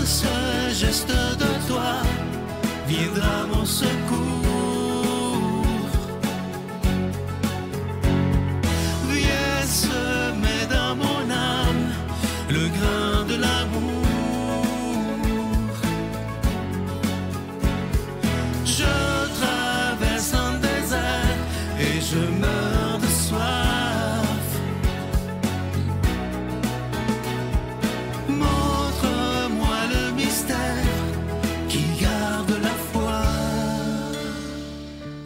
ce geste de toi viendra mon secours. Viens semer dans mon âme le grain de l'amour. Je traverse un désert et je meurs de soif. Montre-moi le mystère qui garde la foi.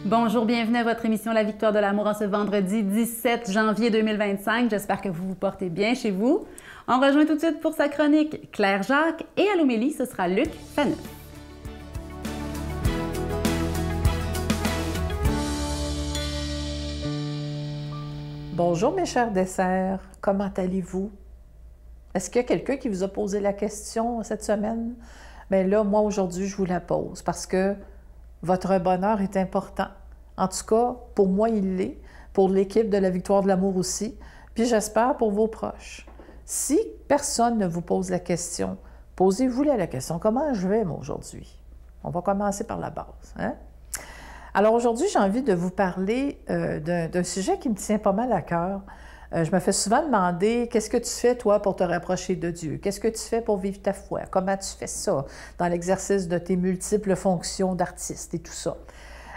Bonjour, bienvenue à votre émission La Victoire de l'amour en ce vendredi 17 janvier 2025. J'espère que vous vous portez bien chez vous. On rejoint tout de suite pour sa chronique Claire Jacques et à l'homélie, ce sera Luc Faneuf. Bonjour mes chers desserts, comment allez-vous? Est-ce qu'il y a quelqu'un qui vous a posé la question cette semaine? Bien là, moi aujourd'hui, je vous la pose parce que votre bonheur est important. En tout cas, pour moi, il l'est, pour l'équipe de la Victoire de l'amour aussi, puis j'espère pour vos proches. Si personne ne vous pose la question, posez-vous-la la question, comment je vais moi aujourd'hui? On va commencer par la base, hein? Alors aujourd'hui, j'ai envie de vous parler d'un sujet qui me tient pas mal à cœur. Je me fais souvent demander, qu'est-ce que tu fais, toi, pour te rapprocher de Dieu? Qu'est-ce que tu fais pour vivre ta foi? Comment tu fais ça dans l'exercice de tes multiples fonctions d'artiste et tout ça?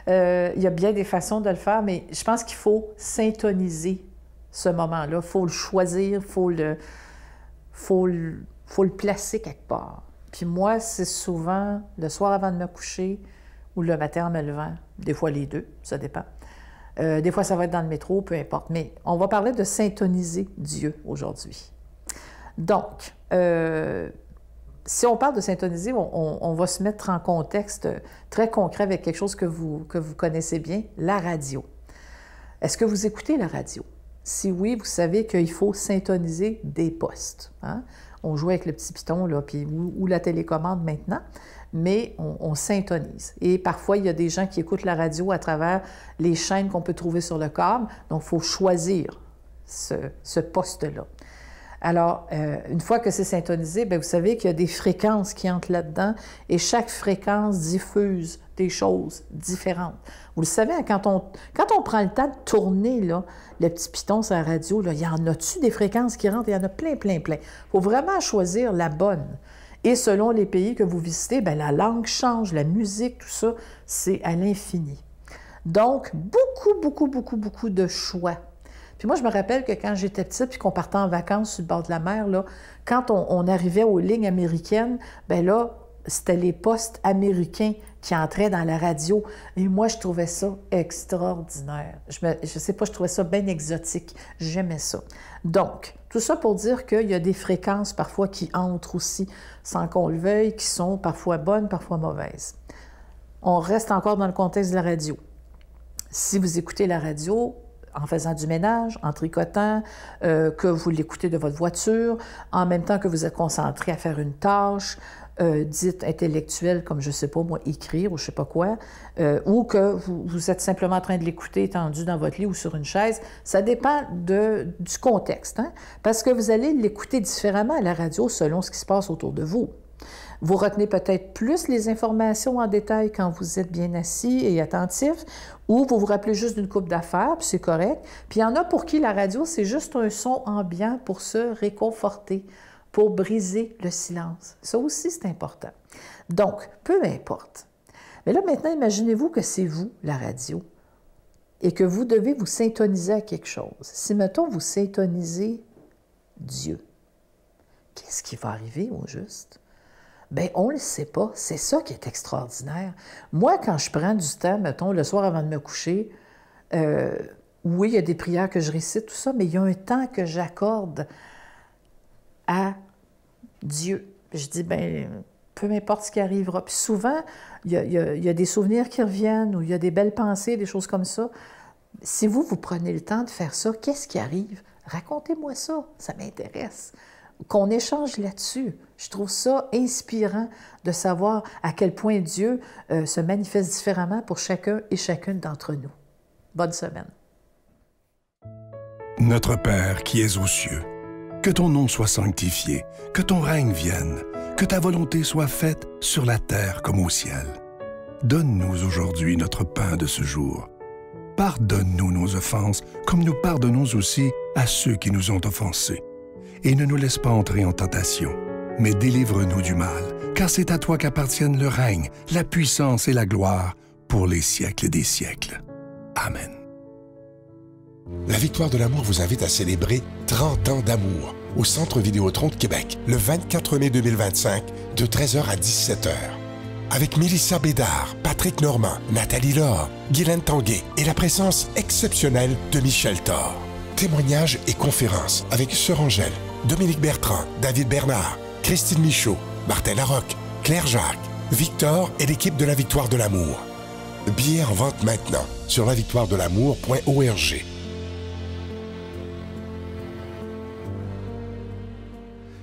Il y a bien des façons de le faire, mais je pense qu'il faut syntoniser ce moment-là. Il faut le choisir, il faut le placer quelque part. Puis moi, c'est souvent le soir avant de me coucher ou le matin en me levant. Des fois les deux, ça dépend. Des fois, ça va être dans le métro, peu importe. Mais on va parler de syntoniser Dieu aujourd'hui. Donc, si on parle de syntoniser, on va se mettre en contexte très concret avec quelque chose que vous connaissez bien, la radio. Est-ce que vous écoutez la radio? Si oui, vous savez qu'il faut syntoniser des postes. Hein? On joue avec le petit piton, là, puis, ou la télécommande maintenant, mais on syntonise. Et parfois, il y a des gens qui écoutent la radio à travers les chaînes qu'on peut trouver sur le câble, donc il faut choisir ce poste-là. Alors, une fois que c'est syntonisé, bien, vous savez qu'il y a des fréquences qui entrent là-dedans et chaque fréquence diffuse des choses différentes. Vous le savez, quand on prend le temps de tourner là, le petit piton sur la radio, là, il y en a-tu des fréquences qui rentrent? Il y en a plein, plein, plein. Il faut vraiment choisir la bonne. Et selon les pays que vous visitez, bien, la langue change, la musique, tout ça, c'est à l'infini. Donc, beaucoup de choix. Puis moi, je me rappelle que quand j'étais petite puis qu'on partait en vacances sur le bord de la mer, là, quand on arrivait aux lignes américaines, bien là, c'était les postes américains qui entraient dans la radio. Et moi, je trouvais ça extraordinaire. Je sais pas, je trouvais ça bien exotique. J'aimais ça. Donc, tout ça pour dire qu'il y a des fréquences parfois qui entrent aussi, sans qu'on le veuille, qui sont parfois bonnes, parfois mauvaises. On reste encore dans le contexte de la radio. Si vous écoutez la radio en faisant du ménage, en tricotant, que vous l'écoutez de votre voiture, en même temps que vous êtes concentré à faire une tâche, dite intellectuelle, comme je ne sais pas, moi, écrire ou je ne sais pas quoi, ou que vous êtes simplement en train de l'écouter étendu dans votre lit ou sur une chaise, ça dépend du contexte, hein? Parce que vous allez l'écouter différemment à la radio selon ce qui se passe autour de vous. Vous retenez peut-être plus les informations en détail quand vous êtes bien assis et attentif, ou vous vous rappelez juste d'une couple d'affaires, puis c'est correct. Puis il y en a pour qui la radio, c'est juste un son ambiant pour se réconforter, pour briser le silence. Ça aussi, c'est important. Donc, peu importe. Mais là, maintenant, imaginez-vous que c'est vous, la radio, et que vous devez vous syntoniser à quelque chose. Si, mettons, vous syntonisez Dieu, qu'est-ce qui va arriver au juste? Bien, on ne le sait pas. C'est ça qui est extraordinaire. Moi, quand je prends du temps, mettons, le soir avant de me coucher, oui, il y a des prières que je récite, tout ça, mais il y a un temps que j'accorde à Dieu. Je dis, bien, peu importe ce qui arrivera. Puis souvent, il y a des souvenirs qui reviennent ou il y a des belles pensées, des choses comme ça. Si vous prenez le temps de faire ça, qu'est-ce qui arrive? Racontez-moi ça, ça m'intéresse. Qu'on échange là-dessus. Je trouve ça inspirant de savoir à quel point Dieu se manifeste différemment pour chacun et chacune d'entre nous. Bonne semaine. Notre Père qui es aux cieux, que ton nom soit sanctifié, que ton règne vienne, Que ta volonté soit faite sur la terre comme au ciel. Donne-nous aujourd'hui notre pain de ce jour. Pardonne-nous nos offenses, comme nous pardonnons aussi à ceux qui nous ont offensés. Et ne nous laisse pas entrer en tentation, mais délivre-nous du mal, car c'est à toi qu'appartiennent le règne, la puissance et la gloire pour les siècles des siècles. Amen. La Victoire de l'amour vous invite à célébrer 30 ans d'amour au Centre Vidéotron de Québec, le 24 mai 2025, de 13h à 17h. Avec Mélissa Bédard, Patrick Normand, Nathalie Laure, Guylaine Tanguay et la présence exceptionnelle de Michel Thor. Témoignages et conférences avec Sœur Angèle, Dominique Bertrand, David Bernard, Christine Michaud, Martin Larocque, Claire Jacques, Victor et l'équipe de la Victoire de l'amour. Billets en vente maintenant sur lavictoiredelamour.org.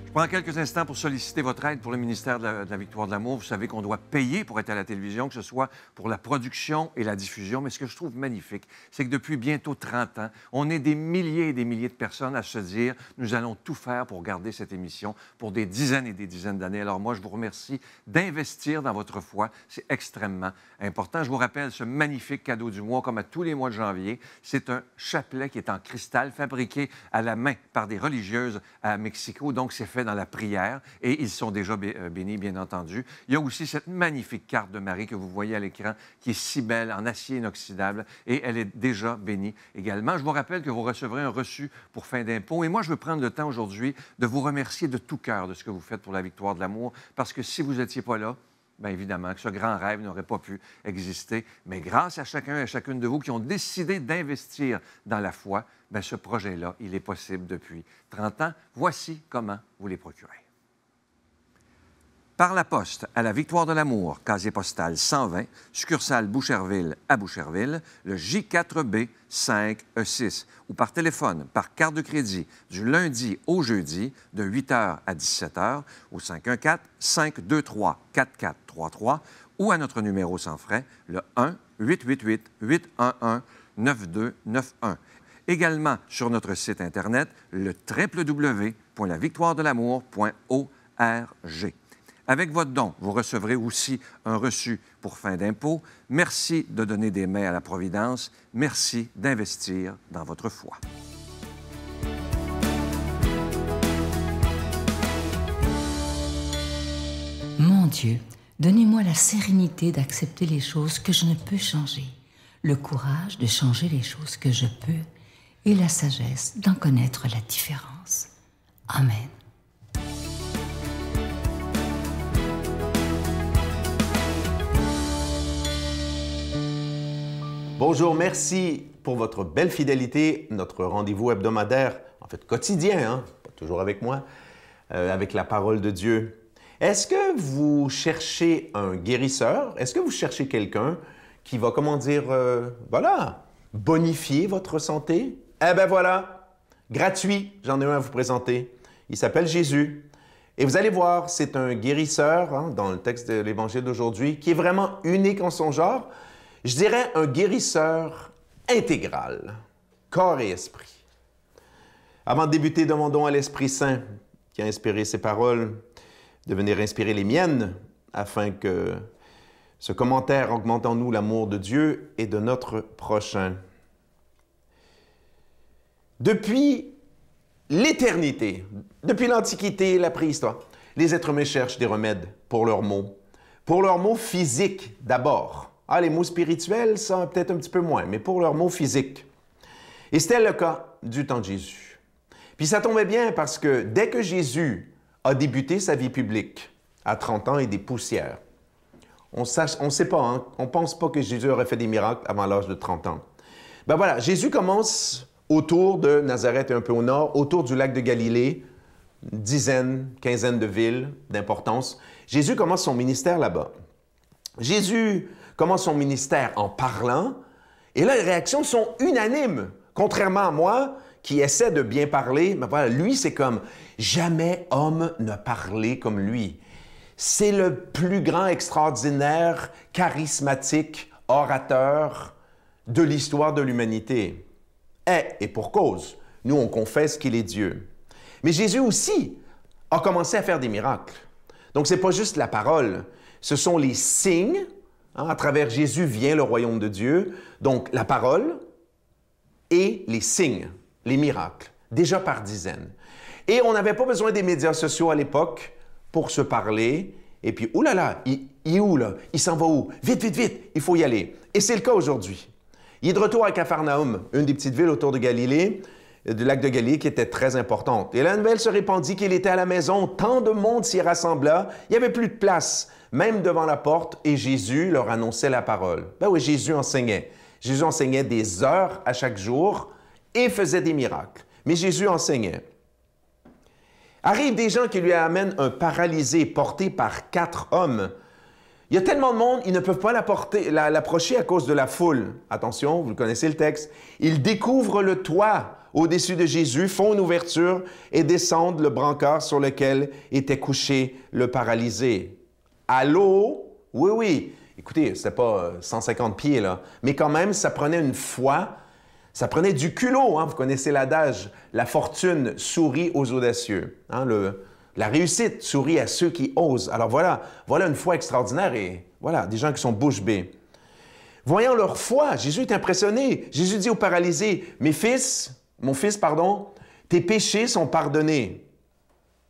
Je prends quelques instants pour solliciter votre aide pour le ministère de la Victoire de l'amour. Vous savez qu'on doit payer pour être à la télévision, que ce soit pour la production et la diffusion. Mais ce que je trouve magnifique, c'est que depuis bientôt 30 ans, on est des milliers et des milliers de personnes à se dire « Nous allons tout faire pour garder cette émission pour des dizaines et des dizaines d'années. » Alors moi, je vous remercie d'investir dans votre foi. C'est extrêmement important. Je vous rappelle ce magnifique cadeau du mois, comme à tous les mois de janvier. C'est un chapelet qui est en cristal, fabriqué à la main par des religieuses à Mexico. Donc, c'est fait dans la prière et ils sont déjà bénis, bien entendu. Il y a aussi cette magnifique carte de Marie que vous voyez à l'écran qui est si belle, en acier inoxydable et elle est déjà bénie également. Je vous rappelle que vous recevrez un reçu pour fin d'impôt et moi, je veux prendre le temps aujourd'hui de vous remercier de tout cœur de ce que vous faites pour la Victoire de l'amour parce que si vous n'étiez pas là, bien évidemment que ce grand rêve n'aurait pas pu exister. Mais grâce à chacun et à chacune de vous qui ont décidé d'investir dans la foi, bien, ce projet-là, il est possible depuis 30 ans. Voici comment vous les procurez. Par la poste à la Victoire de l'amour, casier postal 120, succursale Boucherville à Boucherville, le J4B 5E6, ou par téléphone, par carte de crédit, du lundi au jeudi, de 8h à 17h, au 514-523-4433, ou à notre numéro sans frais, le 1-888-811-9291. Également sur notre site Internet, le www.lavictoiredelamour.org. Avec votre don, vous recevrez aussi un reçu pour fin d'impôt. Merci de donner des mains à la Providence. Merci d'investir dans votre foi. Mon Dieu, donnez-moi la sérénité d'accepter les choses que je ne peux changer, le courage de changer les choses que je peux et la sagesse d'en connaître la différence. Amen. Bonjour, merci pour votre belle fidélité. Notre rendez-vous hebdomadaire, en fait quotidien, hein, pas toujours avec moi, avec la parole de Dieu. Est-ce que vous cherchez un guérisseur? Est-ce que vous cherchez quelqu'un qui va, comment dire, bonifier votre santé? Eh bien voilà, gratuit, j'en ai un à vous présenter. Il s'appelle Jésus. Et vous allez voir, c'est un guérisseur, hein, dans le texte de l'Évangile d'aujourd'hui, qui est vraiment unique en son genre. Je dirais un guérisseur intégral, corps et esprit. Avant de débuter, demandons à l'Esprit Saint, qui a inspiré ces paroles, de venir inspirer les miennes, afin que ce commentaire augmente en nous l'amour de Dieu et de notre prochain. Depuis l'éternité, depuis l'Antiquité et la préhistoire, les êtres humains cherchent des remèdes pour leurs maux physiques d'abord. Ah, les mots spirituels, ça, peut-être un petit peu moins, mais pour leurs mots physiques. Et c'était le cas du temps de Jésus. Puis ça tombait bien parce que dès que Jésus a débuté sa vie publique, à 30 ans et des poussières, on ne sait pas, hein, on ne pense pas que Jésus aurait fait des miracles avant l'âge de 30 ans. Ben voilà, Jésus commence autour de Nazareth et un peu au nord, autour du lac de Galilée, une dizaine, quinzaine de villes d'importance. Jésus commence son ministère là-bas. Jésus commence son ministère en parlant, et là, les réactions sont unanimes. Contrairement à moi, qui essaie de bien parler, ben voilà, lui, c'est comme « jamais homme n'a parlé comme lui ». C'est le plus grand, extraordinaire, charismatique orateur de l'histoire de l'humanité. Et pour cause, nous, on confesse qu'il est Dieu. Mais Jésus aussi a commencé à faire des miracles. Donc, ce n'est pas juste la parole, ce sont les signes. Hein, à travers Jésus vient le royaume de Dieu. Donc, la parole et les signes, les miracles, déjà par dizaines. Et on n'avait pas besoin des médias sociaux à l'époque pour se parler. Et puis, oh là là, il est où là? Il s'en va où? Vite, vite, vite, il faut y aller. Et c'est le cas aujourd'hui. Il est de retour à Capharnaüm, une des petites villes autour de Galilée, du lac de Galilée, qui était très importante. Et la nouvelle se répandit qu'il était à la maison. Tant de monde s'y rassembla, il n'y avait plus de place, même devant la porte, et Jésus leur annonçait la parole. Ben oui, Jésus enseignait. Jésus enseignait des heures à chaque jour et faisait des miracles. Mais Jésus enseignait. Arrivent des gens qui lui amènent un paralysé porté par 4 hommes. Il y a tellement de monde, ils ne peuvent pas l'approcher à cause de la foule. Attention, vous connaissez le texte. Ils découvrent le toit au-dessus de Jésus, font une ouverture et descendent le brancard sur lequel était couché le paralysé. Allô? Oui, oui. Écoutez, c'était pas 150 pieds, là. Mais quand même, ça prenait une foi, ça prenait du culot. Hein? Vous connaissez l'adage, la fortune sourit aux audacieux. Hein? La réussite sourit à ceux qui osent. Alors voilà une foi extraordinaire et voilà, des gens qui sont bouche bée. Voyant leur foi, Jésus est impressionné. Jésus dit au paralysé, « Mon fils, tes péchés sont pardonnés. »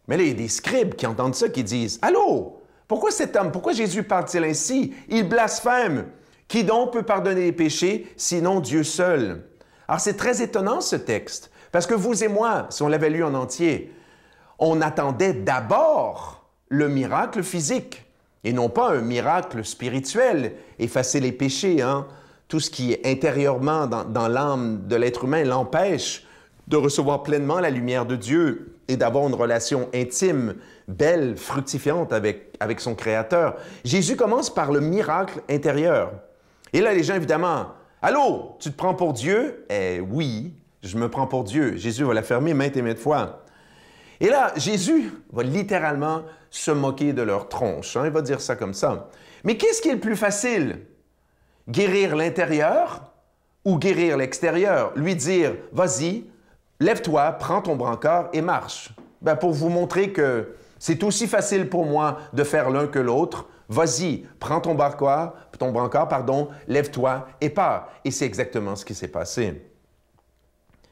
Mais là, il y a des scribes qui entendent ça, qui disent, « Allô? Pourquoi cet homme, pourquoi Jésus parle-t-il ainsi? Il blasphème. Qui donc peut pardonner les péchés, sinon Dieu seul? » Alors c'est très étonnant ce texte, parce que vous et moi, si on l'avait lu en entier, on attendait d'abord le miracle physique et non pas un miracle spirituel, effacer les péchés. Hein? Tout ce qui est intérieurement dans l'âme de l'être humain l'empêche de recevoir pleinement la lumière de Dieu et d'avoir une relation intime, belle, fructifiante avec son Créateur. Jésus commence par le miracle intérieur. Et là, les gens, évidemment, « Allô, tu te prends pour Dieu? » Oui, je me prends pour Dieu. Jésus va l'affirmer maintes et maintes fois. Et là, Jésus va littéralement se moquer de leur tronche. Hein? Il va dire ça comme ça. Mais qu'est-ce qui est le plus facile? Guérir l'intérieur ou guérir l'extérieur? Lui dire, vas-y, lève-toi, prends ton brancard et marche. Ben, pour vous montrer que c'est aussi facile pour moi de faire l'un que l'autre, vas-y, prends ton brancard, lève-toi et pars. Et c'est exactement ce qui s'est passé.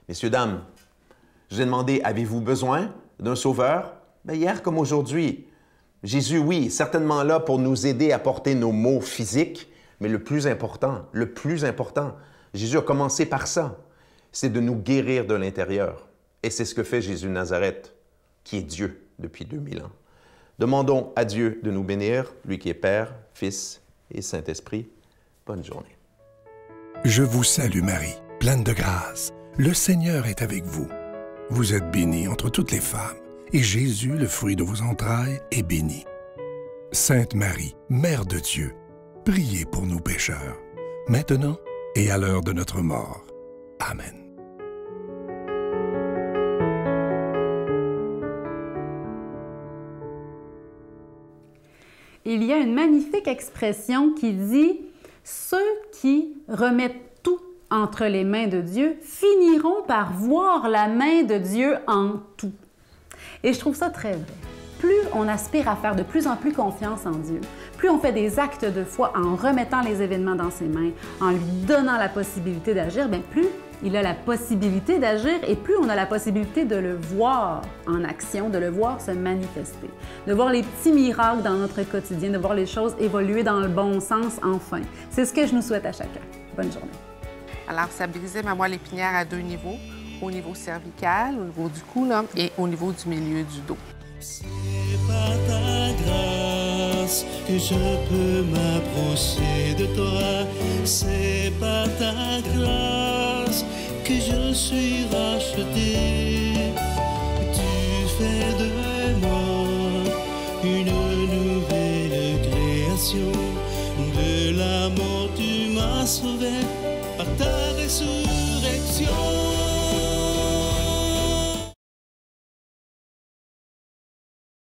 Messieurs, dames, je vous ai demandé, avez-vous besoin d'un sauveur? Bien, hier comme aujourd'hui. Jésus, oui, certainement là pour nous aider à porter nos maux physiques, mais le plus important, Jésus a commencé par ça, c'est de nous guérir de l'intérieur. Et c'est ce que fait Jésus de Nazareth, qui est Dieu depuis 2000 ans. Demandons à Dieu de nous bénir, lui qui est Père, Fils et Saint-Esprit. Bonne journée. Je vous salue Marie, pleine de grâce. Le Seigneur est avec vous. Vous êtes bénie entre toutes les femmes, et Jésus, le fruit de vos entrailles, est béni. Sainte Marie, Mère de Dieu, priez pour nous pécheurs, maintenant et à l'heure de notre mort. Amen. Il y a une magnifique expression qui dit « Ceux qui remettent tout entre les mains de Dieu finiront par voir la main de Dieu en tout. » Et je trouve ça très vrai. Plus on aspire à faire de plus en plus confiance en Dieu, plus on fait des actes de foi en remettant les événements dans ses mains, en lui donnant la possibilité d'agir, bien plus il a la possibilité d'agir et plus on a la possibilité de le voir en action, de le voir se manifester, de voir les petits miracles dans notre quotidien, de voir les choses évoluer dans le bon sens enfin. C'est ce que je nous souhaite à chacun. Bonne journée. Alors, ça brisait ma moelle épinière à 2 niveaux, au niveau cervical, au niveau du cou là, et au niveau du milieu du dos. C'est par ta grâce que je peux m'approcher de toi. C'est par ta grâce que je suis racheté. Tu fais de moi une nouvelle création. De la mort tu m'as sauvé par ta résurrection.